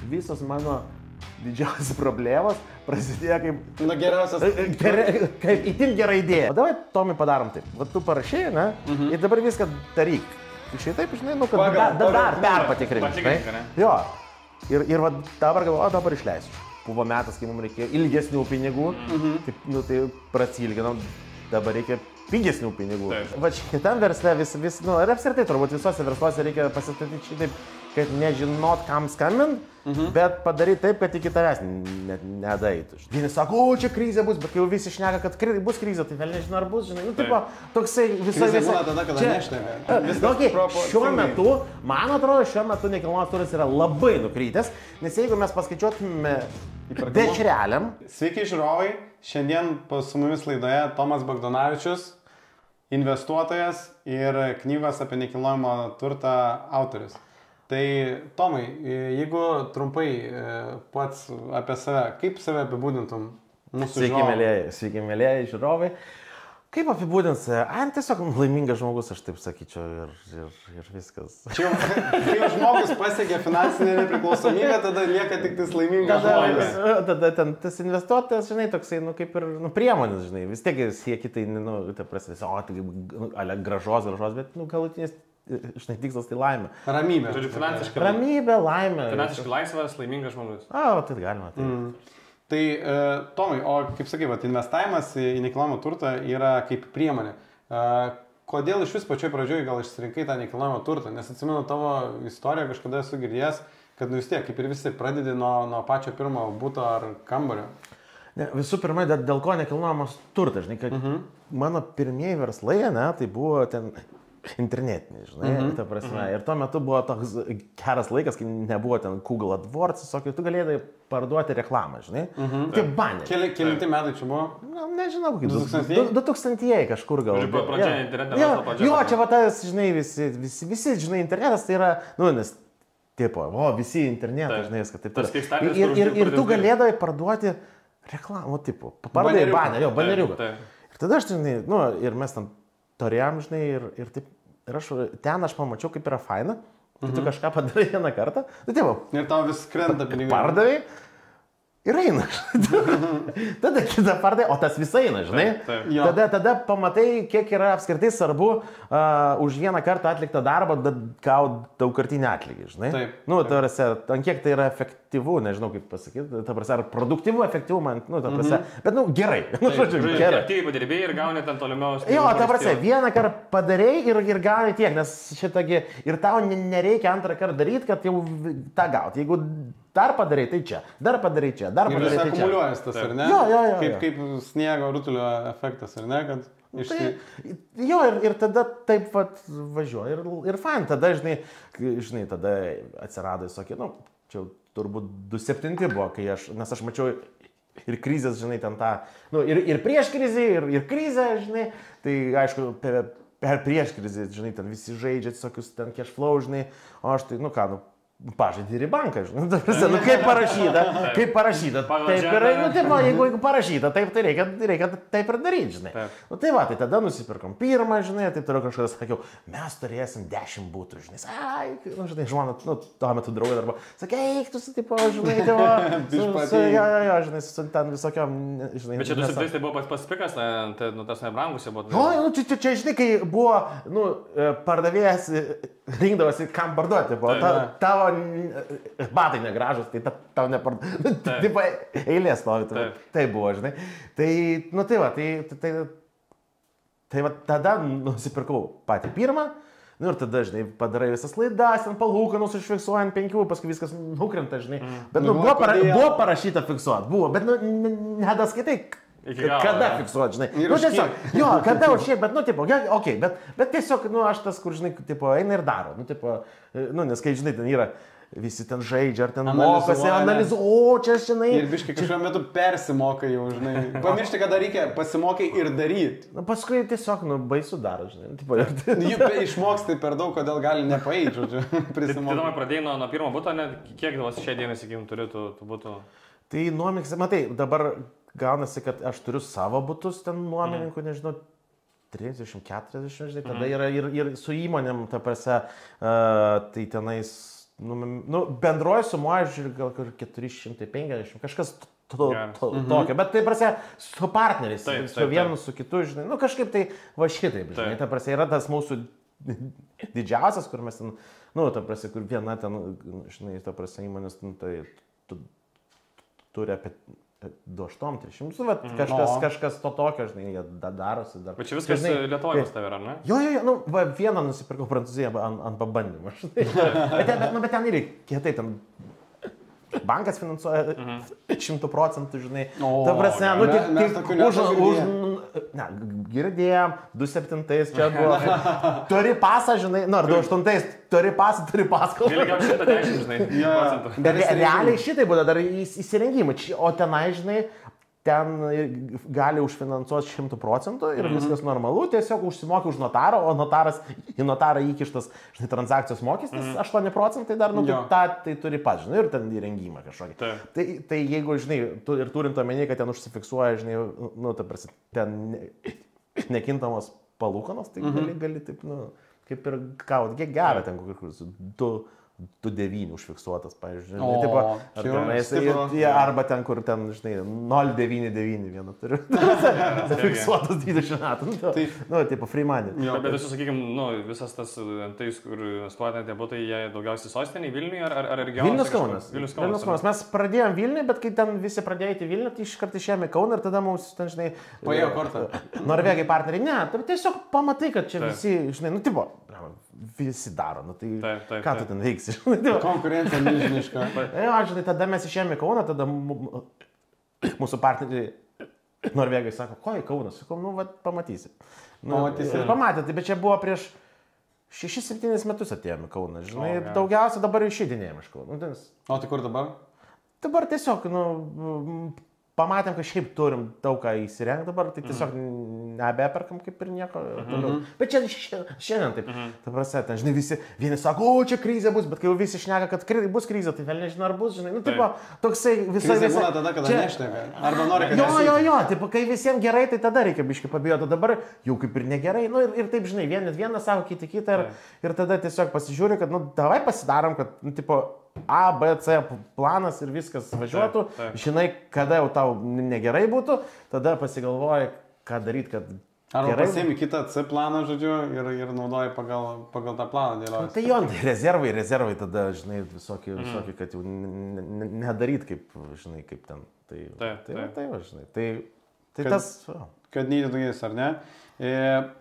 visos mano didžiausias problemos prasidėjo kaip... Na geriausias. Kaip itin gera idėja. O davai, Tomai, padarom taip. Va tu parašai, ne? Ir dabar viską daryk. Išai taip, žinai, nu, kad dar perpatikrink, žinai. Jo. Ir va dabar galvoju, o dabar išleisiu. Buvo metas, kai mums reikėjo ilgesnių pinigų. Taip, nu, tai prasilginom. Dabar reikia pigesnių pinigų. Va šitam versle vis, nu, ir apskritai turbūt visose versluose reikia pasistatyti šitaip, kad nežinot, kam skambint, bet padaryti taip, kad iki tavęs nedaitų. Vieni sako, o čia krizė bus, bet kai jau visi šneka, kad bus krizė, tai vėl nežinau, ar bus, žinai. Nu, taip, toksai visai... Krizė būna tada, kada nešneka. Šiuo metu, man atrodo, šiuo metu nekilnojamas turtas yra labai nukrytęs, nes jeigu mes paskaičiuotume dešreliam... Sveiki žiūrovai, šiandien su mumis laidoje Tomas Bagdonavičius, investuotojas ir knygos apie nekilnojamą turtą autorius. Tai Tomai, jeigu trumpai pats apie save, kaip save apibūdintum mūsų žiūrovai? Sveiki, mėlėjai žiūrovai. Kaip apibūdins? Tiesiog laimingas žmogus, aš taip sakyčiau, ir viskas. Kai jau žmogus pasiekia finansinę nepriklausomybę, tada lieka tik tas laimingas žmogus. Tada ten tas investuotojas, žinai, toksai, nu, kaip ir priemonės, žinai, vis tiek sieki tai, nu, ta prasme, tai gražos, bet, nu, galutinis, žinai, tikslas tai laimė. Ramybė. Turi finansiškai. Ramybė, laimė. Finansiškai laisvas, laimingas žmogus. Tai galima. Tai, Tomai, o kaip sakai, investavimas į nekilnojamą turtą yra kaip priemonė. Kodėl iš vis pačioj pradžioj gal išsirinkai tą nekilnojamą turtą? Nes atsimenu tavo istoriją, kažkada esu girdėjęs, kad nu vis tiek, kaip ir visi, pradedi nuo pačio pirmo buto ar kambario. Ne, visų pirma, dėl ko nekilnojamas turtas, žinai, kad mano pirmieji verslai, ne, tai buvo ten... internetiniai, žinai, ta prasme. Ir tuo metu buvo toks geras laikas, kai nebuvo ten Google AdWords, tiesiog tu galėdai parduoti reklamą, žinai. Tie baneriai. Kelinti metai čia buvo? Na, nežinau, kaip 2000-ieji kažkur gal. Pradžia internetas. Jo, čia va tas, žinai, visi, žinai, internetas tai yra, nu, nes, tipo, visi internetai, žinai, viską taip toliau. Ir tu galėdai parduoti reklamą, tipo, pardavai banerį, baneriuką. Ir tada aš, žinai, nu, ir mes tam turėjom, žinai, ir taip, ir ten aš pamačiau, kaip yra faina, kai tu kažką padarai vieną kartą, tai taip, ir tau vis krenta pinigai. Pardavai ir eina. Tada kitą pardavai, o tas visai eina, žinai. Tada pamatai, kiek yra apskritai svarbu už vieną kartą atliktą darbą gauti daugkartinį atlygį, žinai. Nu, ant kiek tai yra efektyvu, nežinau kaip pasakyti, ta prasme, ar produktyvu, efektyvu, man, nu, ta prasme, bet, nu, gerai. Gerai. Aktyviai padirbėjai ir gauni ten tolimiaus. Jo, ta prasme, vieną kartą padarėjai ir gauni tiek, nes šitągi, ir tau nereikia antrą kartą daryti, kad jau tą gauti. Jeigu dar padarai, tai čia, dar padarai čia, dar padarai tai čia. Ir jis akumuliuojas tas, ar ne? Jo. Kaip sniego rutulio efektas, ar ne? Jo, ir tada taip važiuoja ir fain, tada, žinai, tada atsirado visokie, nu, čia turbūt 2007 buvo, nes aš mačiau ir krizės, žinai, ten tą, nu, ir prieš krizį, ir krizę, žinai, tai aišku, per prieš krizį, žinai, ten visi žaidžia visokius ten cash flow, žinai, o aš tai, nu ką, nu, pažaidži ir į banką, žinai, nu, kaip parašyta, taip ir, nu, taip, jeigu parašyta, taip, tai reikia taip ir daryti, žinai. Nu, tai va, tai tada nusipirkom pirmą, žinai, taip toliau kažkas sakiau, mes turėsim 10 būtų, žinai, nu, žinai, žmona, nu, tuo metu draugė darbo, sakė, eik, tu, tipo, žinai, jo, žinai, su ten visokiom, žinai. Bet čia 2000 tai buvo paspikas, nu, tas nebrangus jau buvo. Nu, čia, žinai, kai buvo, nu, pardavėjas rinkdavosi, kam parduoti, tavo batai negražus, tai tau neparduoti. Taip, eilė stovi, tai buvo, žinai. Tai, nu tai va, tai va, tada nusipirkau patį pirmą, nu ir tada, žinai, padarai visas laidas, ten palūkanus užfiksuojant 5, paskui viskas nukrenta, žinai. Bet, nu, buvo parašyta fiksuot, buvo, bet, nu, nedaskaitai. Kada fiksuot, žinai. Nu, tiesiog, jo, kada už šiek, bet, nu, tipo, okei, bet tiesiog, nu, aš tas, kur, žinai, tipo, eina ir daro. Nu, tipo, nu, nes kai, žinai, ten yra, visi ten žaidžia, ar ten mokosi, analizuoja, čia, žinai. Ir biškai kažkuo metu persimokai jau, žinai. Pamiršti, kada reikia pasimokai ir daryti. Nu, paskui tiesiog, nu, baisu daro, žinai. Tipo, išmokstai per daug, kodėl gali nepaeiti, žodžiu, prisimokai. Tai pradėjai nuo pirmo buto, kiek davas šią dieną, sakykim, turi tų butų? Tai nuomininkais, matai, dabar gaunasi, kad aš turiu savo butus ten nuomininkų, nežinau, 30-40, žinai, tada yra ir su įmonėm, ta prasme, tai tenais, bendroji suma, žiūrėjau, gal 450, kažkas tokio, bet tai prasė su partneriais, su vienu, su kitu, žinai, kažkaip tai va šitaip, žinai, ta prasė yra tas mūsų didžiausias, kur mes ten, ta prasė, kur viena ten, žinai, ta prasė įmonės, tai turi apie 200-300, bet kažkas to tokio, žinai, jie darosi dar. Bet čia viskas Lietuvoje pas tave yra, ne? Jo, vieną nusipirkau Prancūziją ant pabandymą, žinai. Bet ten ir kietai, ten bankas finansuoja 100%, žinai. Ta prasme, girdėjom, 27 čia buvo. Turi pasą, žinai, ar 28 turi pasą, turi paskolą. Gal 110, žinai. Bet realiai šitai būna dar įsirengimai, o tenai, žinai, ten gali užfinansuoti 100% ir viskas normalu, tiesiog užsimoki už notarą, o į notarą įkištas, žinai, transakcijos mokestis 8% dar, tai turi pats, žinai, ir ten įrengimą kažkokį. Tai jeigu, žinai, ir turint omeny, kad ten užsifiksuoja, žinai, ta prasme, ten nekintamos palūkanos, tai gali taip, kaip ir gaut, kiek gerą ten kokius 2,9 užfiksuotas, pavyzdžiui. Arba ten, kur ten, žinai, 0,99 vieną turiu. Fiksuotas 20 metų. Tipo free money. Bet esu, sakykime, visas tas, kur investuojate tie būtai, jie daugiausiai sostiniai Vilniuje ar regionuose? Vilnius Kaunas. Mes pradėjom Vilniuje, bet kai ten visi pradėjo į Vilnių, tai iškart išėjome į Kauną ir tada mums, ten, žinai, paėjo kortą. Norvegai partneriai, ne, tiesiog pamatai, kad čia visi, žinai, visi daro, tai ką tu ten veiksi? Konkurencija milžiniška. Žinai, tada mes išėjome į Kauną, tada mūsų partneriai Norvegai sako, ko į Kauną? Sakau, pamatysi. Ir pamatė, bet čia buvo prieš 6-7 metus atėjome į Kauną, žinai, daugiausia dabar išeidinėjame iš Kauno. O tai kur dabar? Dabar tiesiog, pamatėm, kad šiaip turim daug ką įsirengti dabar, tai tiesiog nebeperkam kaip ir nieko. Bet čia šiandien taip. Ta prasme, ten, žinai, vieni sako, o čia krizė bus, bet kai jau visi šneka, kad bus krizė, tai vėl nežinau, ar bus, žinai. Toksai visai... Krizė būna tada, kada nešneka. Arba nori, kad Jo, kai visiems gerai, tai tada reikia biškai pabijoti, dabar jau kaip ir negerai. Ir taip, žinai, vienas sako, kiti kitą ir tada tiesiog pasižiūri, kad, davai pasidarom, kad, A, B, C planas ir viskas važiuotų, žinai, kada jau tau negerai būtų, tada pasigalvoji, ką daryti, kad... Arba pasiemi kitą C planą, žodžiu, ir naudoji pagal tą planą dėlioti. Tai jo, rezervai tada, žinai, visokie, kad jau nedaryt kaip, žinai, kaip ten. Tai va, žinai, tai tas... Kad neįdėdugės, ar ne?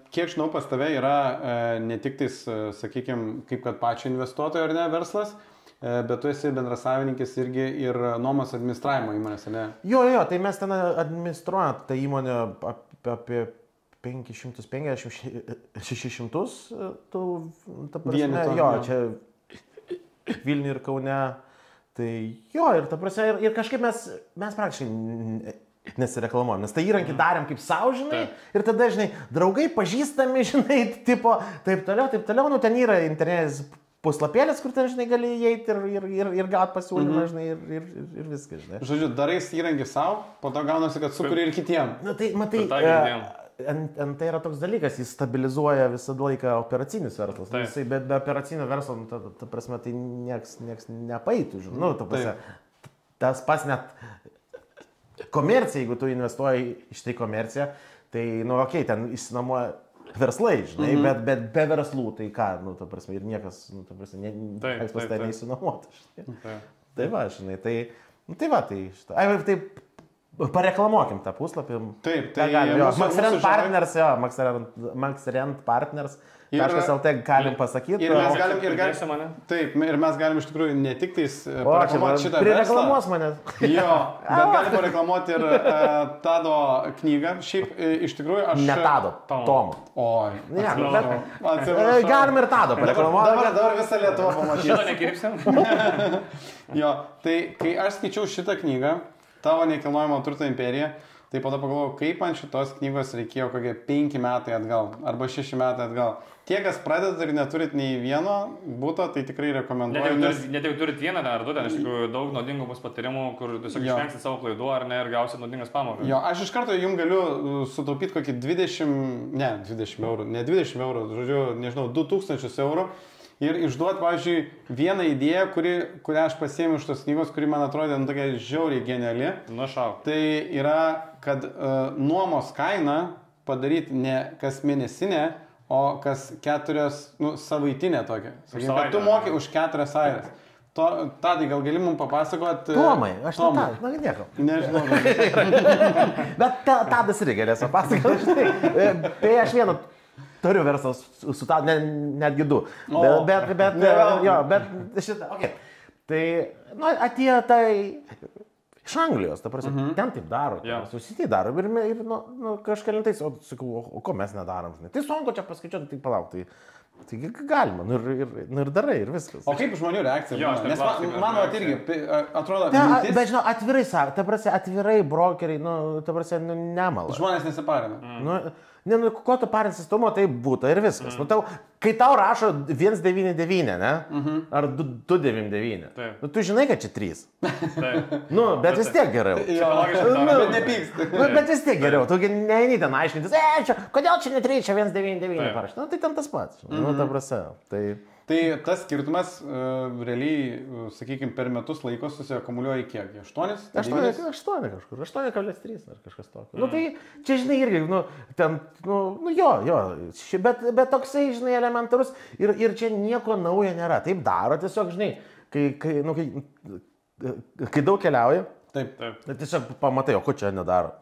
Kiek žinau, pas tave yra ne tik tais, sakykime, kaip kad pačio investuotojo, ar ne, verslas, bet tu esi bendrasavininkis irgi ir nuomos administravimo įmonės, ne? Jo, tai mes ten administruojam tą įmonę apie 550-600, ta prasme, jo, čia Vilniuje ir Kaune, tai jo, ir ta prasme, ir kažkaip mes praktiškai nesireklamuojam, nes tai įrankį darėm kaip savo, žinai, ir tada, žinai, draugai, pažįstami, žinai, tipo, taip toliau, ten yra internetas puslapėlis, kur ten, žinai, gali įeiti ir gauti pasiūlymą, žinai, ir viskas, žinai. Žodžiu, darai įrankį savo, po to gaunasi, kad sukuri ir kitiem. Tai, matai, tai yra toks dalykas, jis stabilizuoja visą laiką operacinis verslas. Be operacinio verslo, ta prasme, tai nieks nepaitų, žinai. Ta prasme, tas pas net komercija, jeigu tu investuoji iš tai komerciją, tai, ten išsinamuoja verslai, žinai, bet be verslų, tai ką, ta prasme, ir niekas, ta prasme, niekas pas tai neįsinuomuota, žinai. Tai va, žinai, tai va, tai šitą. Taip, pareklamuokim tą puslapį. Taip, tai Maxrent Partners, Maxrent Partners. .lt galim pasakyti. Ir mes galim iš tikrųjų ne tik tais pareklamuoti šitą verslą. Prireklamuos mane. Jo, bet galim pareklamuoti ir Tado knygą. Šiaip iš tikrųjų aš... Ne Tado, Tomo. Oi. Galim ir Tado pareklamuoti. Dabar visą Lietuvą pamatys. Šitą nekirpsim. Jo, tai kai aš skaičiau šitą knygą, Tavo nekilnojamo turto imperija, tai po to pagalvojau, kaip man šitos knygos reikėjo kokie 5 metai atgal, arba 6 metai atgal. Tie, kas pradeda ir neturit nei vieno būto, tai tikrai rekomenduoju. Net jau turit vieną ar du, ten iš tikrųjų daug naudingų bus patarimų, kur tiesiog išvengsit savo klaidų ar ne ir gausit naudingas pamokas. Jo, aš iš karto jums galiu sutaupyti kokį 20 eurų, žodžiu, nežinau, 2000 eurų ir išduoti, pavyzdžiui, vieną idėją, kurią aš pasiėmiau iš tos knygos, kuri man atrodė tokia žiauriai geniali. Nušauk. Tai yra, kad nuomos kainą padaryti ne kas mėnesinė, o kas 4, savaitinė tokia. Sakykim, kad tu moki už 4 savaites. Tadai, gal gali mums papasakoti? Tomai, aš nieko. Nežinau. Bet Tadas irgi galės papasakoti. Tai aš vieną turiu verslą su Tadu, netgi 2. Bet šitą, okei. Tai, atėjo tai iš Anglijos, ta prasme, ten taip daro, susitai daro ir kažkelintais, o sakau, o ko mes nedarom, žinai. Tai sunku čia paskaičiuoti, tai palauk, taigi galima, ir darai, ir viskas. O kaip žmonių reakcija? Nes mano irgi atrodo... Bet žinau, atvirai sako, ta prasme, atvirai brokeriai, ta prasme, nemala. Žmonės nesiparina. Ko tu parinsis tumo, tai būtų ir viskas. Kai tau rašo 199, ne? Ar 299. Tu žinai, kad čia 3. Bet vis tiek geriau. Bet nepyksti. Bet vis tiek geriau. Tu neini ten aiškintis, kodėl čia ne 3, čia 199 parašyti. Tai ten tas pats. Ta prasme. Tai tas skirtumas realiai, sakykime, per metus laiko susiakumuliuoja kiek? 8? 8 kažkur. 8,3 ar kažkas tokio. Tai čia, žinai, irgi, ten, bet toksai, žinai, elementarus ir čia nieko naujo nėra. Taip daro, tiesiog, žinai, kai daug keliauji, taip. Tiesiog pamatai, o ko čia nedaro.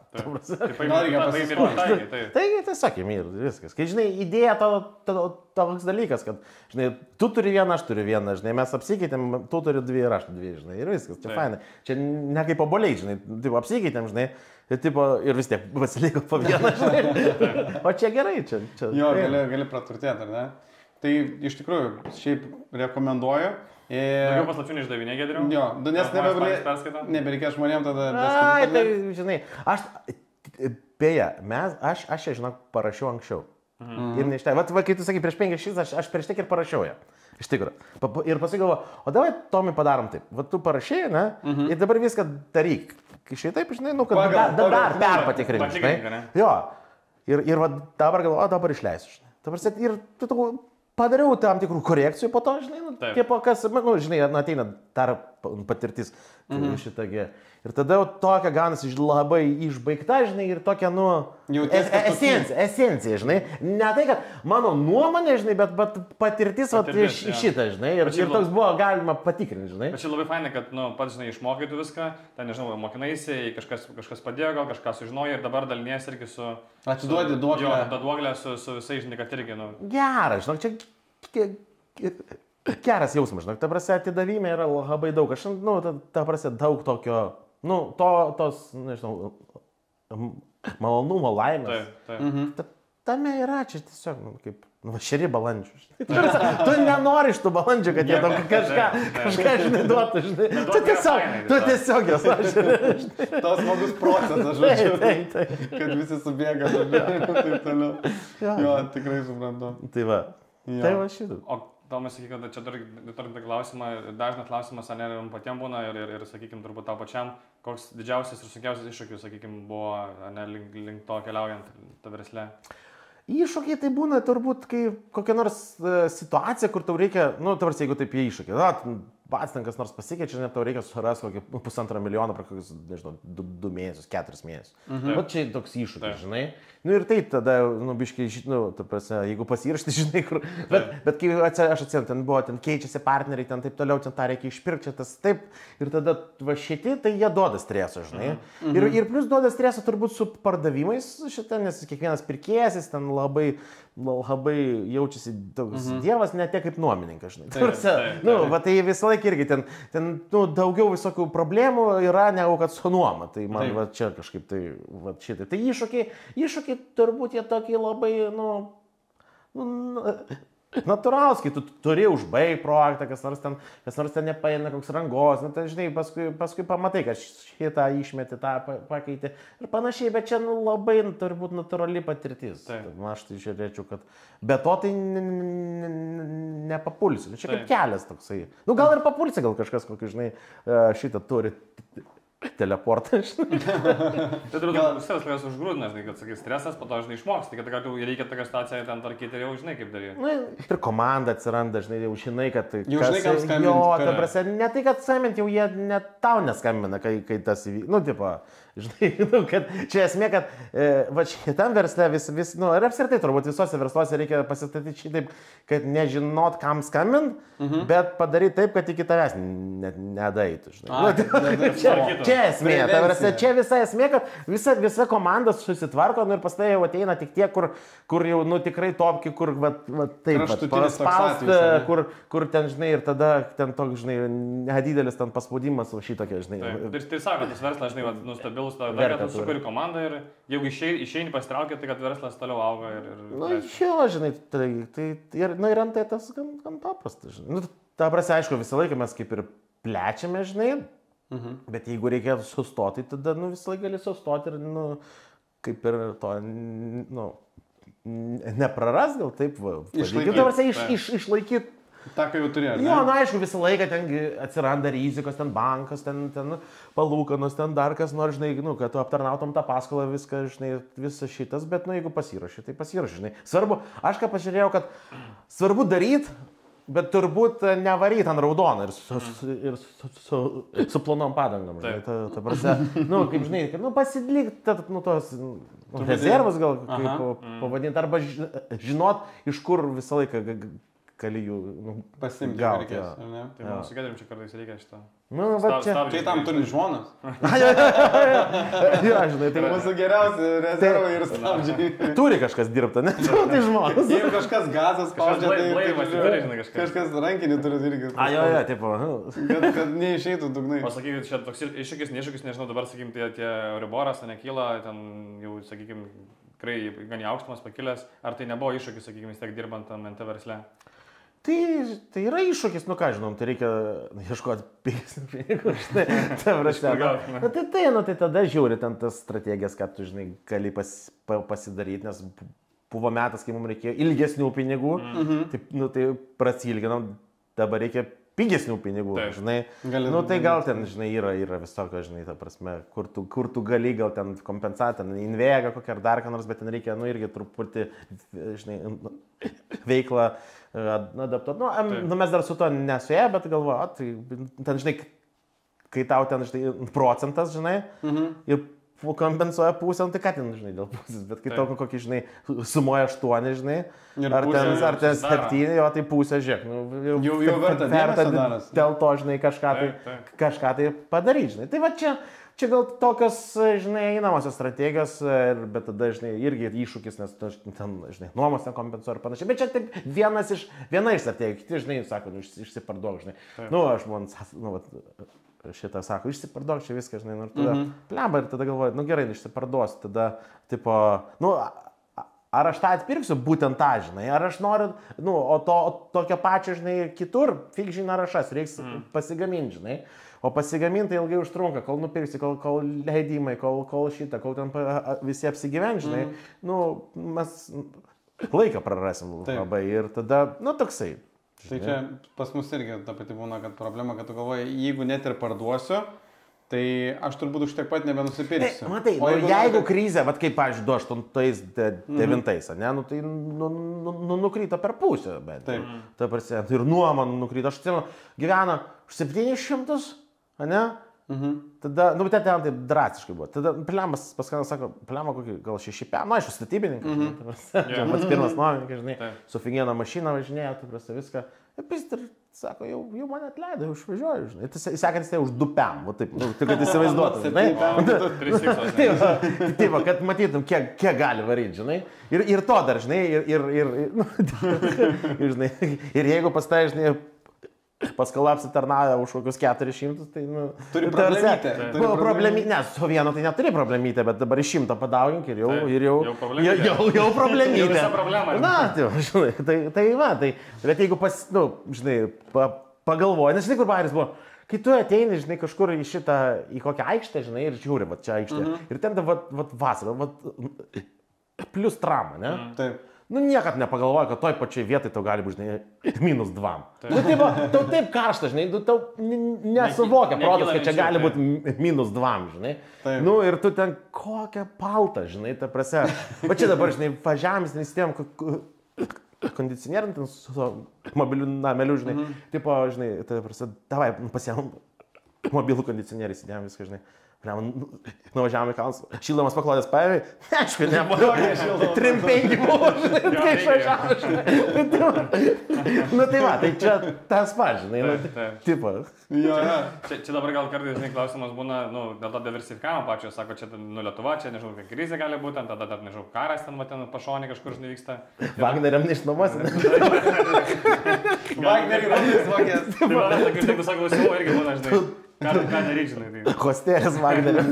Taigi tiesiog įmyr, viskas. Kai, žinai, idėja toks dalykas, kad, žinai, tu turi vieną, aš turiu vieną, žinai, mes apsikeitėm, tu turi 2 ir aš 2, žinai, ir viskas, čia fainai. Čia ne kaip oboliai, žinai, taip apsikeitėm, žinai, ir vis tiek pasiliko po vieną, žinai. O čia gerai, čia. Jo, gali praturtėti, ar ne? Tai iš tikrųjų, šiaip rekomenduoju. Daugiau paslapčių neišdavinė, Giedriau? Jo, nes nebereikės žmonėm tada... Ai, tai, žinai, aš čia, žinok, parašiau anksčiau. Ir neištai. Va, kai tu sakai prieš 5-6, aš prieš tiek ir parašiau ją. Iš tikrųjų. Ir pasakiau, o davai, Tomai, padarom taip. Va, tu parašai, ne? Ir dabar viską daryk. Šitaip, žinai, kad dar perpatikrinti, žinai. Jo. Ir va, dabar galvoju, o dabar išleisiu, žinai. Ir tu padariau tam tikrų korekcijų po to, žinai, tipo, kas, žinai, ateina dar patirtis šitągi. Ir tada tokia gaunasi labai išbaigta, žinai, ir tokia, esencija, žinai. Ne tai, kad mano nuomonė, žinai, bet patirtis iš šitą, žinai, ir toks buvo galima patikrinti, žinai. Bet čia labai fainai, kad, pats, žinai, išmokytų viską, ten, nežinau, mokinaisi, kažkas padėjo, gal kažką sužinojo ir dabar dalinies irgi su... Atiduodi duoklę su visais, žinai, kad irgi, Geras, žinok, čia geras jausmas, žinok, ta prasme, atidavime yra labai daug, aš, ta prasme, daug tokio, tos, nežinau, malonumo, laimės. Tame yra, čia tiesiog, kaip, šeri balandžių, žinai. Tu nenori iš tų balandžių, kad jie kažką, žinai, duotų, žinai. Tu tiesiog jas ašeri. Tos smagus procesas, žodžiu. Kad visi subėga, taip toliau. Jo, tikrai suprantu. Tai va šitą. O Tomas, sakyk, kad čia turim klausimą, dažną klausimą, ar ne, patiems būna ir sakykim, turbūt tau pačiam, koks didžiausias ir sunkiausias iššūkis, sakykim, buvo, ne, link to keliaujant tą verslę? Iššūkiai tai būna turbūt, kai kokia nors situacija, kur tau reikia, tarsi, jeigu taip jie iššūkiai, pats ten kas nors pasikeičia, net tau reikia surasti kokį 1,5 milijono per kokius, nežinau, 2 mėnesius, 4 mėnesius. O čia toks iššūkis, žinai. Ir tai tada, biškai, ta prasme, jeigu pasirašti, žinai, kur. Bet kai aš atsimenu, ten buvo, ten keičiasi partneriai, ten taip toliau, ten tą reikia išpirkti, tas taip. Ir tada va šiti, tai jie duoda streso, žinai. Ir plus duoda streso turbūt su pardavimais šitą, nes kiekvienas pirkėjas, jis ten labai jaučiasi toks dievas, ne tiek kaip nuomininkas, žinai. Va tai visą laiką irgi ten daugiau visokių problemų yra, negu kad su nuoma. Tai man va čia kažkaip tai, va šitai. Tai iššūkiai turbūt jie tokie labai, natūralus, kai tu turi užbaigti projektą, kas nors ten nepaeina, koks rangos, tai žinai, paskui pamatai, kad šitą išmeti, tą pakeiti ir panašiai, bet čia labai turbūt natūrali patirtis. Aš tai žiūrėčiau, kad be to tai nepapulsi. Čia kaip kelias toksai. Gal ir papulsi, gal kažkas kokį, žinai, šitą turi teleportą, žinai. Tai turbūt stresas užgrūdina, žinai, kad sakai, stresas, po to, žinai, išmoksti, kad reikia tokią situaciją ten tvarkyti ir jau žinai, kaip daryti. Na, ir komanda atsiranda, žinai, jau žinai, kad... Jau žinai, kam skambinti. Jo, ta prasme, ne tai, kad skambinti, jau jie net tau neskambina, kai tas įvyko. Nu, tipo, žinai, nu, kad čia esmė, kad va šitam versle vis, nu, ir apskritai turbūt visose versluose reikia pasistatyti šitaip, kad nežinot, kam skambint, bet padaryti taip, kad iki tavęs nedaitų, žinai. Čia esmė, ta prasme, čia visa esmė, kad visa komanda susitvarko, nu, ir pas tai jau ateina tik tie, kur jau, nu, tikrai topki, kur, va, taip, paspausti, kur ten, žinai, ir tada ten toks, žinai, nedidelis ten paspaudimas šitokia, žinai. Tai sako, tas verslas, žinai, nustabilus, tada, kad tu sukuri komandą ir jeigu išeini pasitraukė, tai kad verslas toliau auga ir... Na, šio, žinai, tai ir ant tai tas gan paprastas, žinai. Nu, ta prasme, aišku, visą laiką mes kaip ir plečiame, žinai, bet jeigu reikėtų sustoti, tada, nu, visą laiką gali sustoti ir, nu, kaip ir to, nu, nepraras gal taip, va. Išlaikyti. Ta, kai jau turėjo. Jo, na, aišku, visą laiką ten atsiranda rizikos, ten bankas, ten palūkanos, ten dar kas nors, žinai, nu, kad tu aptarnautum tą paskolą, viską, žinai, visas šitas, bet, nu, jeigu pasirašai, tai pasirašai, žinai. Svarbu, aš ką pažiūrėjau, kad svarbu daryti, bet turbūt nevaryti ant raudoną ir su plonom padangom, žinai, ta prasme, nu, kaip žinai, nu, pasidlikti, nu, tos rezervas gal, kaip pavadinti, arba žinot, iš kur visą laiką gali jų pasimti gauti. Reikės, ar ne? Tai man su Gedrim čia kartais reikia šitą. Nu, va čia. Tai tam turi žmonas. Jo, žinai, tai mūsų geriausi rezervai ir stabdžiai. Turi kažkas dirbti, ne? Tai žmonas. Jeigu kažkas gazas spaudžia, tai kažkas rankinį turi irgi. Jo, taip. Kad neišeitų dugnai. Pasakykit, čia toks iššūkis, neiššūkis, nežinau, dabar, sakykim, tie Euriboras nekyla, ten jau, sakykim, tikrai gan aukštumas pakilęs. Ar tai nebuvo iššūkis, sakykim, vis tiek dirbant tam NT versle? Tai yra iššūkis, nu ką žinom, tai reikia ieškoti pigesnių pinigų, žinai, ta prasme. Tai tada žiūri ten tas strategijas, kad tu, žinai, gali pasidaryti, nes buvo metas, kai mums reikėjo ilgesnių pinigų, tai prasilginom, dabar reikia pigesnių pinigų, žinai. Nu, tai gal ten, žinai, yra visokio, žinai, ta prasme, kur tu gali gal ten kompensuoti, ten invega kokią ar dar ką nors, bet ten reikia, nu, irgi truputį, žinai, veiklą adaptuoti. Nu, mes dar su to nesuėję, bet galvoju, tai ten, žinai, kai tau ten, žinai, procentas, žinai, ir kompensuoja pusę, tai ką ten, žinai, dėl pusės, bet kai tau kokį, žinai, sumoja 8, žinai, ar ten 7, jo, tai pusę, žiūrėk, jau verta dėl to, žinai, kažką tai padaryti, žinai. Tai va čia gal tokios, žinai, einamosios strategijos, bet tada, žinai, irgi iššūkis, nes ten, žinai, nuomos ten kompensuoja ir panašiai. Bet čia taip viena iš strategijų, kiti, žinai, sako, išsiparduok, žinai. Nu, aš man, nu, šitą sako, išsiparduok čia viską, žinai, ir tada plemba ir tada galvoju, nu gerai, išsiparduosiu, tada, tipo, nu, ar aš tą atpirksiu, būtent tą, žinai, ar aš noriu, nu, o tokio pačio, žinai, kitur, fig žinai, ar aš reiks pasigaminti, žinai. O pasigaminti ilgai užtrunka, kol nupirksi, kol leidimai, kol šitą, kol ten visi apsigyventi, žinai, nu, mes laiką prarasim labai ir tada, nu, toksai. Tai čia pas mus irgi ta pati būna, kad problema, kad tu galvoji, jeigu net ir parduosiu, tai aš turbūt už tiek pat nebenusipirksiu. Matai, jeigu krizė, vat kaip, pavyzdžiui, 2008-2009, ne, nu, tai nukrito per pusę, bet. Taip. Ta prasme, ir nuoma nukrito, aš atsimenu, gyvena už 700, ne? Tada, nu, ten taip drastiškai buvo. Tada plemas paskana sako, plema kokį, gal 6 pė, nu, aišku, statybininkas, pats pirmas nuomininkas, žinai, su figėna mašina važinėjo, tai prasta viską. Ir pistir, sako, jau mane atleido, jau išvažiuoju, žinai. Tai sekantis tai už 2 pėm, va taip, nu, tai kad įsivaizduotum, žinai. Taip, kad matytum, kiek gali varyti, žinai. Ir to dar, žinai, žinai, ir jeigu pastai, žinai, paskola apsitarnauja už kokius 400, tai, nu... Turi problemytę. Ne, su vienu tai neturi problemytę, bet dabar iš 100 padaugink ir jau problemytę. Jau problemytę. Jau visa problema. Na, tai, žinai, tai va, tai, bet jeigu žinai, pagalvoji, nes žinai, kur bairis buvo, kai tu ateini, žinai, kažkur į kokią aikštę, žinai, ir žiūri, va, čia aikštė, ir ten, va, vasara, va, plus trama, ne? Taip. nu niekad nepagalvoji, kad toj pačiai vietai tau gali būti, žinai, -2. Nu, taip, tau taip karšta, žinai, tau nesuvokia protas, kad čia gali būti -2, žinai. Taip. Nu, ir tu ten kokią paltą, žinai, ta prasme. Va čia dabar, žinai, važiavimis, nesitėjom kondicionieriam, ten su mobiliu nameliu, žinai. Tipo, žinai, ta prasme, davai, pasiėmam mobilų kondicionierį, įsidėjom viską, žinai. Nuvažiavome į kalnus, šildamas paklodės paėmė, aišku, nebuvo, 3-5 buvo, žinai, kai išvažiavome, žinai. Nu tai va, tai čia tas pats, žinai, nu, tipo. Čia dabar gal kartais, žinai, klausimas būna, nu, dėl to diversifikavimo pačio, sako, čia, nu, Lietuva, čia, nežinau, kokia krizė gali būti, tada, nežinau, karas ten, va, ten pašonė kažkur, žinai, vyksta. Wagneriam neišnuomosi. Wagneriam neišnuomosi. Taip, sako, klausimų irgi būna, žinai. Ką nereikia, žinai, tai. Hostėlis Wagneriam.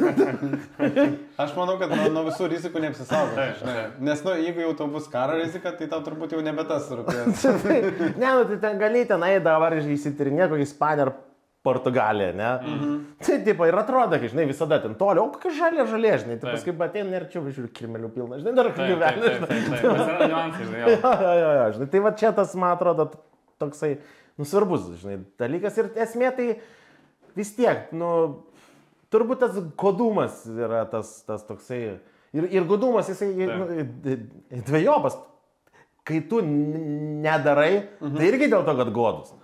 Aš manau, kad nuo visų rizikų neapsisaugo. Nes, nu, jeigu jau tau bus karo rizika, tai tau turbūt jau nebe tas rūpės. Ne, nu, tai ten gali tenai dabar įsitirinėti kokį Ispaniją ar Portugaliją, ne? Tai, tipo, ir atrodo, kad, žinai, visada ten toli, o kokia žalė, žinai, tai paskui ateina ir čia, žiūriu, kirmelių pilna, žinai, dar gyvenė, žinai. Yra niuansai, žinai, jo. Jo, žinai, tai va čia tas, man atrodo, toksai, nu, svarbus, žinai, dalykas ir esmė tai vis tiek, nu, turbūt tas godumas yra tas toksai, ir godumas jisai dvejopas, kai tu nedarai, tai irgi dėl to, kad godus.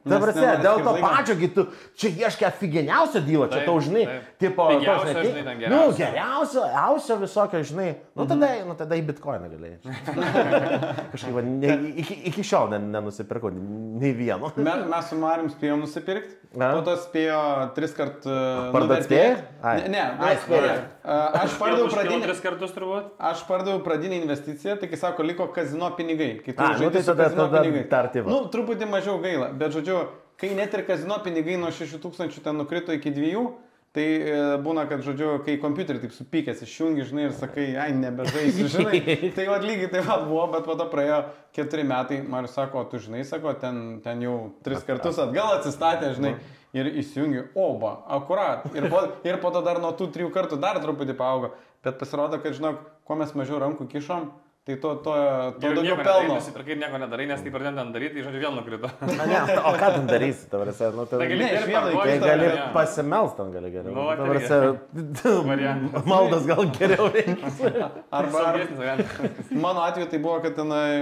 Ta prasme, dėl to pačio, kai tu čia ieškai aфигeniausio dylo, čia tau, žinai, tipo, nu, geriausio visokio, žinai, nu, tada į bitcoiną galėjai. Kažkaip, iki šiol nenusipirkau, nei vieno. Mes su Marium spėjom nusipirkti, po to spėjo 3 kartų Pardatspėjai? Ne, spėjo. Aš pardaviau pradinį. 3 kartus turbūt? Aš pardaviau pradinį investiciją, tai kai sako, liko kazino pinigai. Kai tu nu, tai tada tartyva. Nu, truputį mažiau gaila, bet žodžiu, kai net ir kazino pinigai nuo 6000 ten nukrito iki 2, tai būna, kad, žodžiu, kai kompiuterį taip supykęs išjungi, žinai, ir sakai, ai, nebežaisiu, žinai. Tai va, lygiai taip pat buvo, bet po to praėjo 4 metai, Marius sako, tu žinai, sako, ten jau 3 kartus atgal atsistatė, žinai, ir įsijungi, oba, akurat. Ir po to dar nuo tų 3 kartų dar truputį paaugo, bet pasirodo, kad, žinok, kuo mes mažiau rankų kišom, tai to daugiau pelno. Nusipirkai ir nieko nedarai, nes tai pradėjom ten daryti, tai žodžiu vėl nukrito. O ką ten darysi, tavrasi? Nu, gali pasimelst, ten gali geriau. Nu, tavrasi, maldas gal geriau reikia. Arba mano atveju tai buvo, kad tenai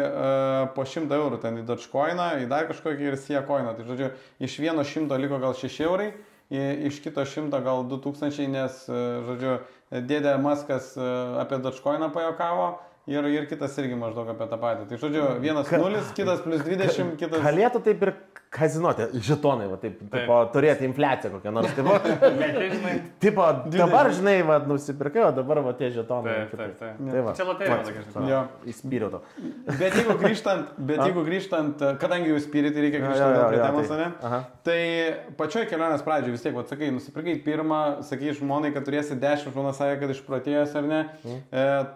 po 100 eurų ten į Dogecoiną, į dar kažkokį ir SIA coiną. Tai žodžiu, iš vieno 100 liko gal 6 eurai, iš kito 100 gal 2000, nes, žodžiu, dėdė Maskas apie Dogecoiną pajokavo. Ir kitas irgi maždaug apie tą patį. Tai žodžiu, vienas 0, kitas plus 20, kitas... Galėtų taip ir kazinuoti, žetonai, va, taip, tipo, turėti infliaciją kokią nors. Tipo, dabar, žinai, va, nusipirkai, o dabar va tie žetonai. Taip. Tai va. Čia loterija, žinai. Įspyriau to. Bet jeigu grįžtant, kadangi jau spyri, tai reikia grįžtant prie temos, ne? Tai pačioj kelionės pradžioje vis tiek, va, sakai, nusipirkai pirmą, sakai žmonai, kad turėsi 10, žmona sakė, kad išprotėjęs ar ne.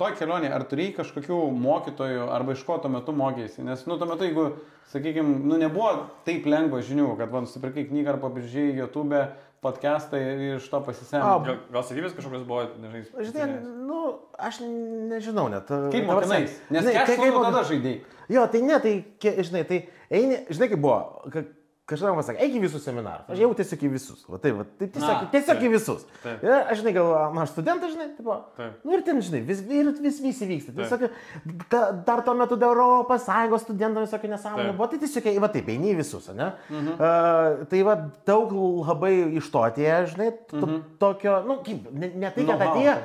Toj kelionė, ar turėjai kažkokių mokytojų arba iš ko tuo metu mokėsi? Nes, nu, tuo metu, jeigu, sakykime, nu, nebuvo taip lengva žinių, kad, va, nusipirkai knygą ar pabižiai YouTube, podcastą ir iš to pasisėmė. Gal savybės kažkokios buvo, nežinai? Žinai, nu, aš nežinau net. Kaip mokinais? Nes kaip tada žaidėjai? Jo, tai ne, tai, žinai, tai eini, žinai, kaip buvo, kažkada man pasakė, eik į visus seminarus. Aš jau tiesiog į visus. Va, tai tiesiog į visus. Ir aš, žinai, galvoju, aš studentas, žinai, tipo, nu ir ten, žinai, visi vyksta. Tiesiog, dar tuo metu Europos Sąjungos studentam visokio nesąmonė buvo, tai tiesiog, va taip, eini į visus, ne? Tai va, daug labai iš to atėjo, žinai, tokio, nu, kaip, ne tai, kad atėjo.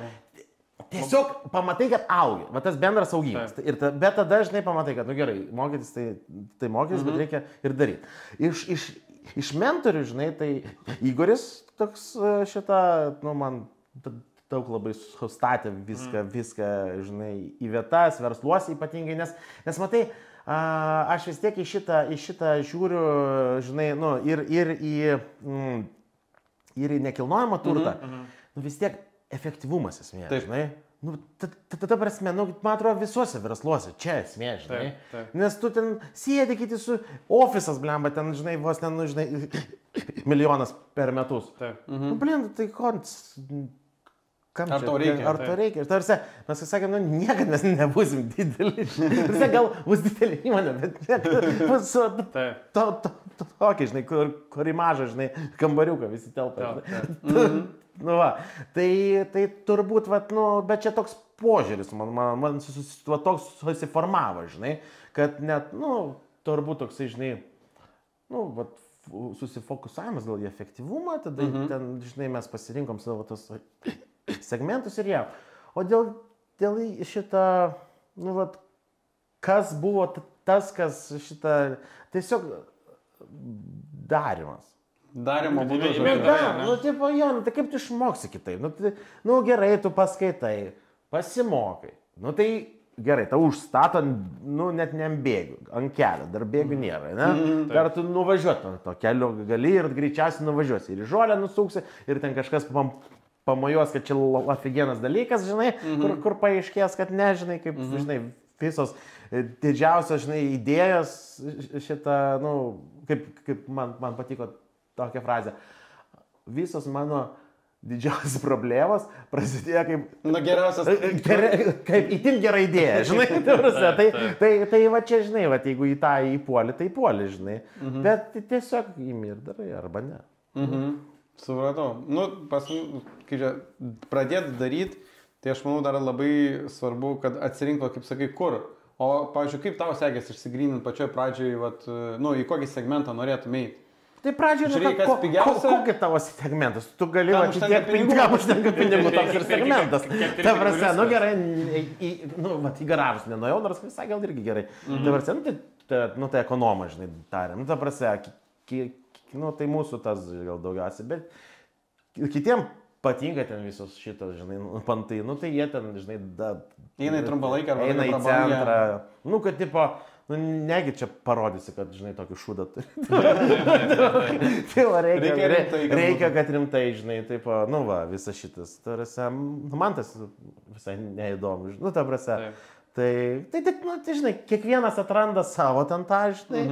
Tiesiog pamatai, kad augi, va tas bendras augimas. Bet tada žinai pamatai, kad, nu gerai, mokytis tai mokytis, bet reikia ir daryti. Iš mentorių, žinai, tai Igoris toks šitą, nu man daug labai sustatė viską, žinai, į vietas, versluose ypatingai, nes matai, aš vis tiek į šitą žiūriu, žinai, nu, ir į nekilnojamą turtą, nu vis tiek efektyvumas esmė, žinai. Nu, tada prasme, nu, man atrodo, visuose versluose, čia esmė, žinai. Nes tu ten sėdi kiti su ofisas, blemba, ten, žinai, vos ten, nu, žinai, milijonas per metus. Nu, blem, tai Ar tau reikia? Ar tau reikia? Tarsi, mes sakėm, nu, niekada mes nebūsim dideli. Tarsi, gal bus didelė įmonė, bet bus tokia, žinai, kur į mažą, žinai, kambariuką visi telpa. Nu va, tai turbūt, vat, nu, bet čia toks požiūris, man toks susiformavo, žinai, kad net, nu, turbūt toksai, žinai, nu, vat, susifokusavimas gal į efektyvumą, tada ten, žinai, mes pasirinkom savo tos segmentus ir jau. O dėl šitą, nu, vat, kas buvo tas, kas šitą, tiesiog darimas. Darimo būdu, nu, tipo, jo, nu, tai kaip tu išmoksi kitaip? Nu, gerai, tu paskaitai, pasimokai. Nu, tai gerai, tau užstato, nu, net ne ant bėgių, ant kelio, dar bėgių nėra, ne? Dar tu nuvažiuoti to kelio gali ir greičiausiai nuvažiuosi. Ir į žolę nusuksi, ir ten kažkas pamojuos, kad čia aфиgenas dalykas, žinai, kur paaiškės, kad nežinai, kaip, žinai, visos didžiausios, žinai, idėjos šitą, nu, kaip man patiko tokia frazė. Visos mano didžiausias problemas prasidėjo kaip... Nu, geriausias... Kaip itin gera idėja, žinai. Tai va čia, žinai, va, jeigu į tą įpuolį, tai įpuolį, žinai. Bet tiesiog įmi ir darai, arba ne. Supratau. Nu, kai čia pradėti daryti, tai aš manau dar labai svarbu, kad atsirinktų, kaip sakai, kur. O, pavyzdžiui, kaip tau sekės išsigryninti pačioje pradžioje, vat, nu, į kokį segmentą norėtum eiti? Tai pradžioje, kokia tavo segmentas? Tu gali matyti tiek pinigų, kam užtenka pinigų, toks ir segmentas. Ta prasme, nu gerai, į garažus nenuėjau, nors visai gal irgi gerai. Ta prasme, nu tai ekonomą, žinai, tariam. Nu ta prasme, nu tai mūsų tas gal daugiausiai, bet kitiem patinka ten visos šitos, žinai, pantai, nu tai jie ten, žinai, eina į trumpalaikę arba eina į centrą. Nu, kad tipo, nu, negi čia parodysi, kad, žinai, tokį šūdą turi. Tai reikia, kad rimtai, žinai, taip, nu va, visas šitas. Tarasi, man tas visai neįdomu, nu, ta prasme. Tai, nu, tai, žinai, kiekvienas atranda savo ten tą, žinai,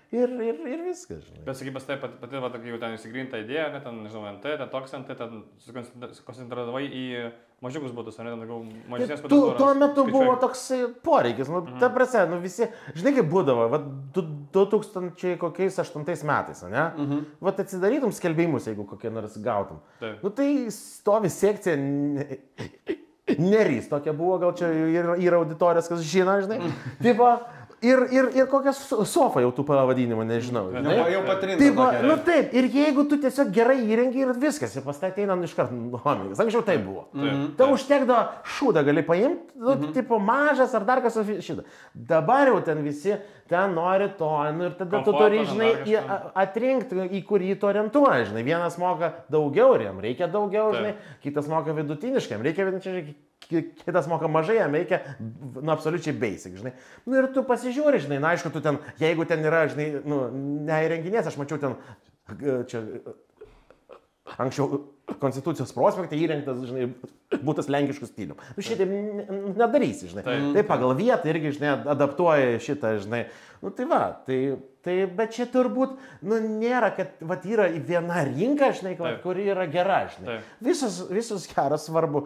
ir viskas, žinai. Bet sakybės taip, pati, va, kai jau ten įsigrinta idėja, ne, ten, nežinau, NT, ten toks NT, ten susikoncentravai į mažiukus būtus, ar ne, ten daugiau mažesnės patalpos. Tuo metu buvo toks poreikis, nu, ta prasme, nu, visi, žinai, kaip būdavo, va, 2008 metais, ne, va, atsidarytum skelbimus, jeigu kokie nors gautum. Nu, tai stovi sekcija, Nerys tokia buvo, gal čia yra auditorijos, kas žino, žinai, tipo, ir kokią sofą jau tų pavadinimų, nežinau. Jau patrinta. Nu taip, ir jeigu tu tiesiog gerai įrengi ir viskas, ir pas tai ateina iš karto homingas. Anksčiau tai buvo. Tai užtekdo šūdą gali paimti, tipo mažas ar dar kas šitą. Dabar jau ten visi, ten nori to, ir tada tu turi, žinai, atrinkti, į kurį tu orientuoji, žinai. Vienas moka daugiau ir jam reikia daugiau, žinai, kitas moka vidutiniškai, reikia vidutiniškai. Kitas moka mažai, jam reikia, nu, absoliučiai basic, žinai. Nu, ir tu pasižiūri, žinai, na, aišku, tu ten, jeigu ten yra, žinai, nu, neįrenginės, aš mačiau ten, čia, anksčiau Konstitucijos prospekte įrengtas, žinai, būtas lenkiškų stilių. Nu, šitaip nedarysi, žinai. Tai pagal vietą irgi, žinai, adaptuoja šitą, žinai. Nu, tai va, tai, bet čia turbūt, nu, nėra, kad, va, yra viena rinka, žinai, kuri yra gera, žinai. Visos geras, svarbu.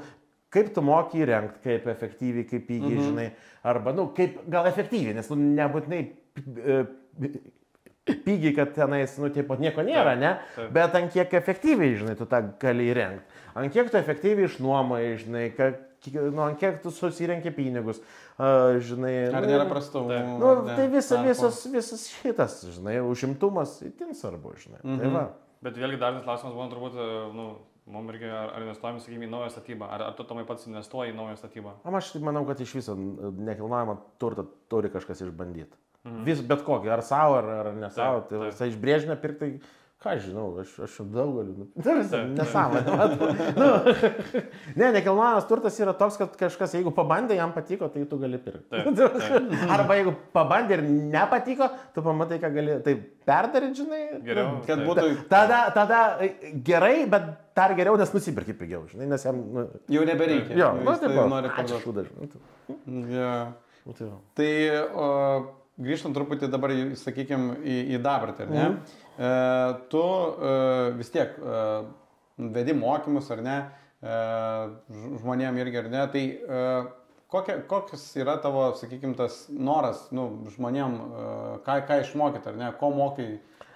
Kaip tu moki įrengti, kaip efektyviai, kaip pigiai, žinai, arba, nu, kaip gal efektyviai, nes, nu, nebūtinai pigiai, kad tenais, nu, taip pat nieko nėra, ne, bet ant kiek efektyviai, žinai, tu tą gali įrengti. Ant kiek tu efektyviai išnuomoji, žinai, nu, ant kiek tu susirenki pinigus, žinai. Ar nėra prastumų? Nu, tai visas šitas, žinai, užimtumas itin svarbu, žinai. Tai va. Bet vėlgi dar tas klausimas buvo turbūt, nu, mums irgi, ar investuojame, sakykime, į naują statybą, ar tu tomai pats investuoji į naują statybą? Aš manau, kad iš viso nekilnojamą turtą turi kažkas išbandyti. Bet kokį, ar savo, ar ne savo, tai visai iš brėžinio pirkti, ką aš žinau, aš daug galiu. Nesąmonė. Ne, nekilnojamas turtas yra toks, kad kažkas, jeigu pabandė, jam patiko, tai tu gali pirkti. Arba jeigu pabandė ir nepatiko, tu pamatai, ką gali, tai perdaryti, žinai. Geriau. Kad būtų... Tada gerai, bet dar geriau, nes nusipirki pigiau, žinai, nes jam... Jau nebereikia. Jo, nu tai taip, nori parduoti. Tai grįžtant truputį dabar, sakykime, į dabartį, ar ne? Tu vis tiek vedi mokymus, ar ne? žmonėm irgi, ar ne? Tai kokios yra tavo, sakykime, tas noras, žmonėm, ką išmokyti, ar ne? Ko mokai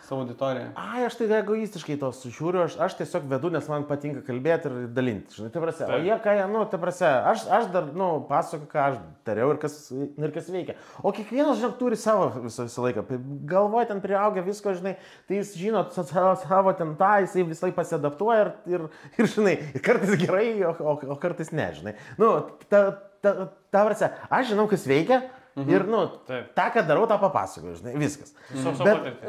savo auditoriją? Aš tai egoistiškai to sužiūriu, aš tiesiog vedu, nes man patinka kalbėti ir dalinti, žinai, tai prasė. O jie, ką jie, ta prasė, aš dar, pasakoju, ką aš dariau ir kas veikia. O kiekvienas, žinok, turi savo visą laiką. Galvoja, ten priaugia visko, žinai, tai jis žino savo ten tą, jisai visai pasiadaptuoja ir žinai, kartais gerai, o kartais ne, žinai. Ta prasė, aš žinau, kas veikia. Ir, tą, ką darau, tą papasakoju, žinai, viskas. Bet,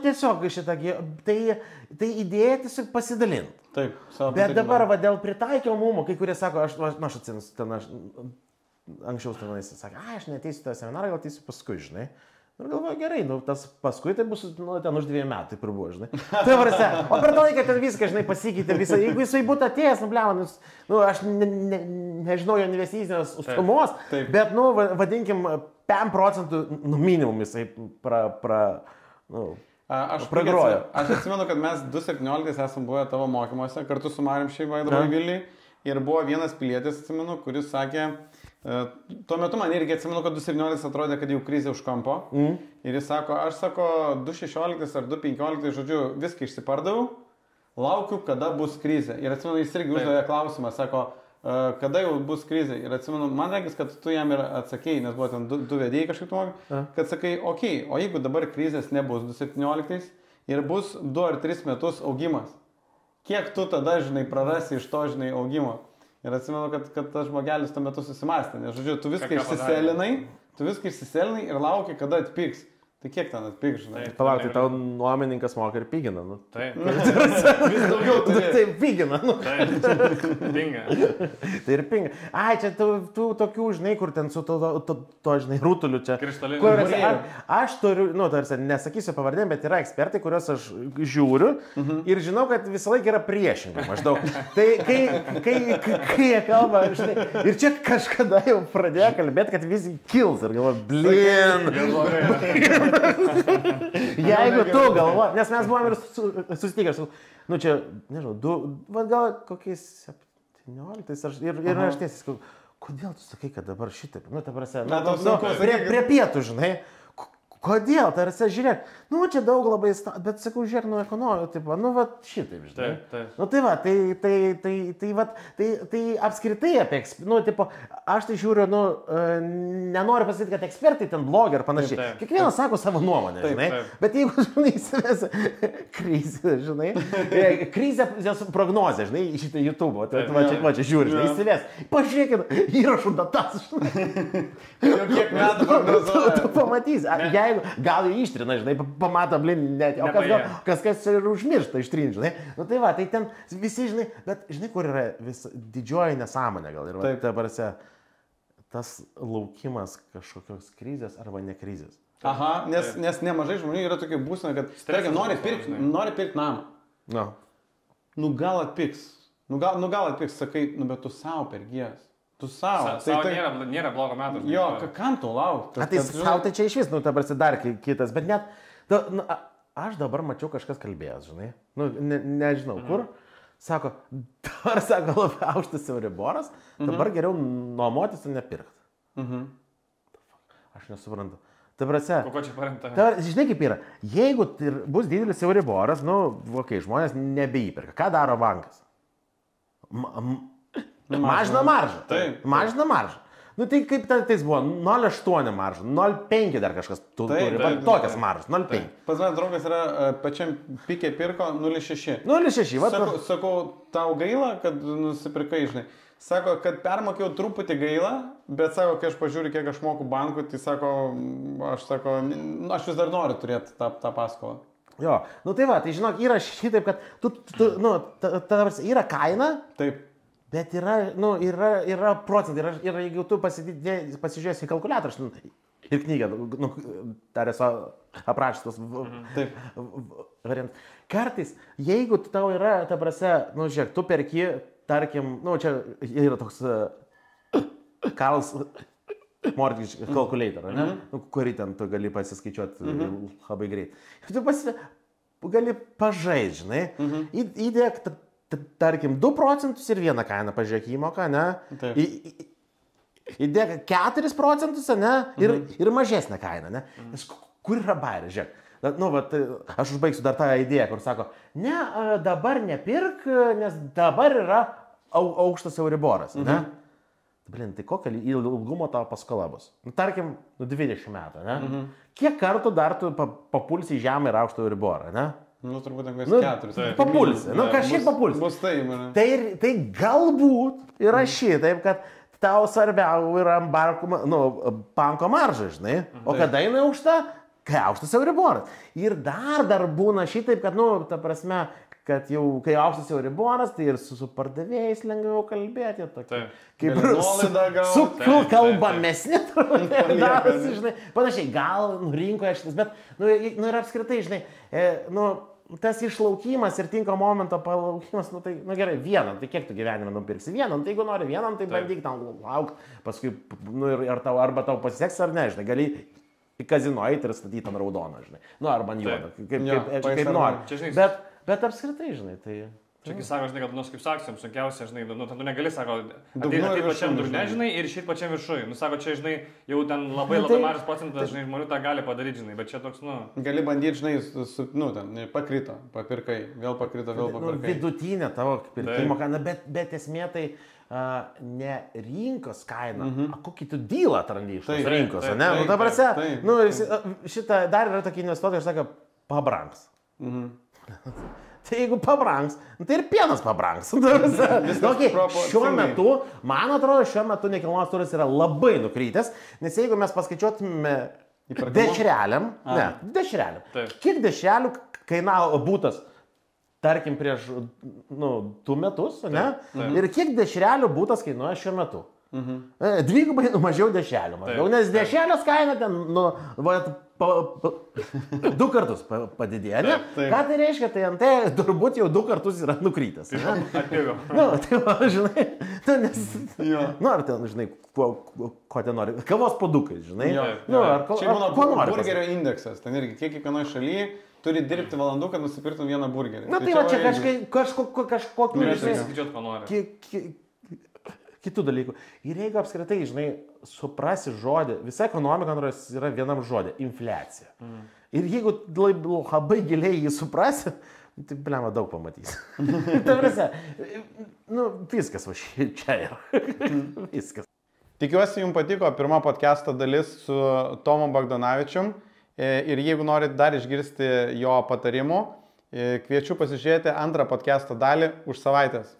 tiesiog šitą, tai idėja tiesiog pasidalinti. Taip, savo. Bet dabar, dėl pritaikymumo, kai kurie sako, aš atsimenu, ten anksčiau tenais sakė, aš neteisiu tą seminarą, gal teisiu paskui, žinai. Ir galvoju, gerai, tas paskui tai bus, ten už 2 metų, taip ir buvo, žinai. Tai varse, o per tą laiką ten viską, žinai, pasikeitė visą, jeigu jisai būtų atėjęs, aš nežinau jo investicinės sumos, bet, vadinkim, 5% minimum jisai pragrojo. Aš atsimenu, kad mes 2017 esam buvę tavo mokymuose, kartu su Marium Šeiva Vilniui, ir buvo vienas pilietis, atsimenu, kuris sakė, tuo metu man irgi atsimenu, kad 2017 atrodė, kad jau krizė už kampo. Ir jis sako, aš 2016 ar 2015, žodžiu, viską išsipardaviau, laukiu, kada bus krizė. Ir atsimenu, jis irgi uždavė klausimą, sako, kada jau bus krizė. Ir atsimenu, man reikės, kad tu jam ir atsakėjai, nes buvo ten du vedėjai kažkaip tu, kad sakai, okei, o jeigu dabar krizės nebus 2017 ir bus 2 ar 3 metus augimas, kiek tu tada, žinai, prarasi iš to, žinai, augimo? Ir atsimenu, kad tas žmogelis tuo metu susimastė, nes, žodžiu, tu viską išsiselinai ir lauki, kada atpigs. Tai kiek ten atpigs, žinai? Palauk, tai tau nuomininkas moka ir pigina, Taip. Vis daugiau turi. Taip, pigina, Taip, pinga. Tai ir pinga. Ai, čia tų tokių, žinai, kur ten su to žinai, rūtuliu čia. Krištolinė. Aš turiu, tarsi, nesakysiu pavardėm, bet yra ekspertai, kuriuos aš žiūriu ir žinau, kad visą laiką yra priešingai maždaug. Tai kai jie kalba, žinai, ir čia kažkada jau pradėjo kalbėti, kad visi kils ir galvoja, blin. Jeigu tu galvoji, nes mes buvom ir susitikę, čia, nežinau, gal kokiais 17 ir aš tiesiog, kodėl tu sakai, kad dabar šitaip, ta prasme, prie pietų, žinai, kodėl, tarsi, žiūrėk, čia daug labai, bet sakau, žiūrėk, ekonomika, taip, šitaip, žinai. Tai apskritai apie, aš tai žiūriu, nenoriu pasakyti, kad ekspertai ten blogi ar panašiai. Kiekvienas sako savo nuomonę, žinai, bet jeigu, žinai, įsives krizę, žinai, krizės prognozė, žinai, šitą YouTube, va čia žiūri, žinai, įsives, pažiūrėkit, įrašų datas, žinai. Kiek metų prognozuoja. Tu pamatysi, gal jį ištrina, žinai, pamato, net, o kas ir užmiršta ištrinti, žinai. Tai ten visi, žinai, bet žinai, kur yra didžioji nesąmonė gal ir ta prasme, tas laukimas kažkokios krizės arba ne krizės. Aha, nes nemažai žmonių yra tokia būsena, kad tarkim, nori pirkti namą. Gal atpigs, sakai, bet tu savo pergės. Tu savo. Tai nėra blogo metų. Jo, kam tu laukti? Tai savo tai čia iš vis, ta prasme, dar kitas, bet net, aš dabar mačiau kažkas kalbėjęs, žinai, nežinau kur, sako, dabar sako labai aukštas Euriboras, dabar geriau nuomotis ir nepirkti. Aš nesuprantu. Ta prasme, ko čia paremta? Žinai kaip yra, jeigu bus didelis Euriboras, žmonės nebeįperka. Ką daro bankas? Mažina maržą. Mažina maržą. Tai kaip tais buvo, 0,8 maržą, 0,5 dar kažkas turi, tokias maržas, 0,5. Pas mane draugas yra pačiam pikė pirko 0,6. 0,6, va. Sakau, tau gaila, kad nusipirkai, žinai. Sako, kad permokėjau truputį gaila, bet sako, kai aš pažiūriu, kiek aš moku bankų, tai sako, aš vis dar noriu turėti tą paskolą. Jo, tai žinok, yra šitaip, kad yra kaina. Taip. Bet yra procentai, ir jeigu tu pasižiūrėsi į kalkuliatorius ir knygą, dar esu aprašytos variantas. Kartais, jeigu tau yra, ta prasme, žiūrėk, tu perki, tarkim, čia yra toks Carl's Mortgage Calculator, kurį ten tu gali pasiskaičiuoti labai greit. Tu gali pažaisti, žinai, įdėk tarkim, 2 procentus ir vieną kainą, pažiūrėk įmoką, ne? Taip. Įdėk 4 procentus, ne? Ir mažesnę kainą, ne? Nes kur yra bairė, žiūrėk. Nu, va, aš užbaigsiu dar tą idėją, kur sako, ne, dabar nepirk, nes dabar yra aukštas Euriboras, ne? Blin, tai kokia ilgumo tavo paskola bus? Nu, tarkim, 20 metų, ne? Kiek kartų dar tu papulsi į žemę ir aukštą Euriborą, ne? Nu, turbūt apie 4. Papulsi, nu, kažkiek papulsi. Bus tai, mane. Tai galbūt yra šitaip, kad tau svarbiau yra banko marža, žinai, o kada jinai aukšta? Kai aukštas Euriboras. Ir dar būna šitaip, kad, ta prasme, kad jau, kai aukštas Euriboras, tai ir su pardavėjais lengviau kalbėti, tokie. Kaip su kalbamesni, darosi, žinai, panašiai, gal rinkoje šitas, bet, ir apskritai, žinai, tas išlaukimas ir tinko momento palaukimas, tai, gerai, vieną, tai kiek tu gyvenime nupirksi vieną, tai jeigu nori vieną, tai bandyk tam laukti, paskui, arba tau pasiseks ar ne, žinai, gali į kazino eiti ir statyti ant raudoną, žinai. Arba ant juodą, kaip nori. Bet apskritai, žinai, tai... Čia, kai sako, žinai, kad, kaip sankcijom, sunkiausia, žinai, tu negali, sako, ateiti pačiam dugne, žinai, ir išeiti pačiam viršui. Sako, čia, žinai, jau ten labai mažas procentas, žinai, žmonių tą gali padaryti, žinai, bet čia toks, Gali bandyti, žinai, ten pakrito, papirkai, vėl pakrito, vėl papirkai. Vidutinė tavo pirkimo kaina, bet esmė tai ne rinkos kaina, kokį tu dylą atrandi iš tos rinkos, ne? Ta prasme, šitą dar yra tokie investuotojai, aš sakau, pabrangs. Tai jeigu pabrangs, tai ir pienas pabrangs. Šiuo metu, man atrodo, nekilnojamas turtas yra labai nukrytęs, nes jeigu mes paskaičiuotume dešreliam, kiek dešrelių kainavo būtas, tarkim, prieš 2 metus, ne? Ir kiek dešrelių būtas kainuoja šiuo metu? Dvigubai mažiau dešrelių, nes dešrelės kaina ten, 2 kartus padidėjo, ne? Ką tai reiškia? Tai turbūt jau 2 kartus yra nukrytęs. Atpigo. Tai va, žinai, ar ten, žinai, ko ten nori, kavos puodukai, žinai. Čia būna burgerio indeksas, ten irgi kiek kiekvienoje šalyje turi dirbti valandų, kad nusipirktum vieną burgerį. Na tai va, čia kažkokiu, žinai, kitų dalykų. Ir jeigu apskritai, žinai, suprasi žodį, visa ekonomika yra vienam žodė - infliacija. Ir jeigu labai giliai jį suprasi, tai blema daug pamatys. Tai prasme, viskas va čia yra. Viskas. Tikiuosi, jums patiko pirma podcast'o dalis su Tomu Bagdonavičium. Ir jeigu norit dar išgirsti jo patarimų, kviečiu pasižiūrėti antrą podcast'o dalį už savaitės.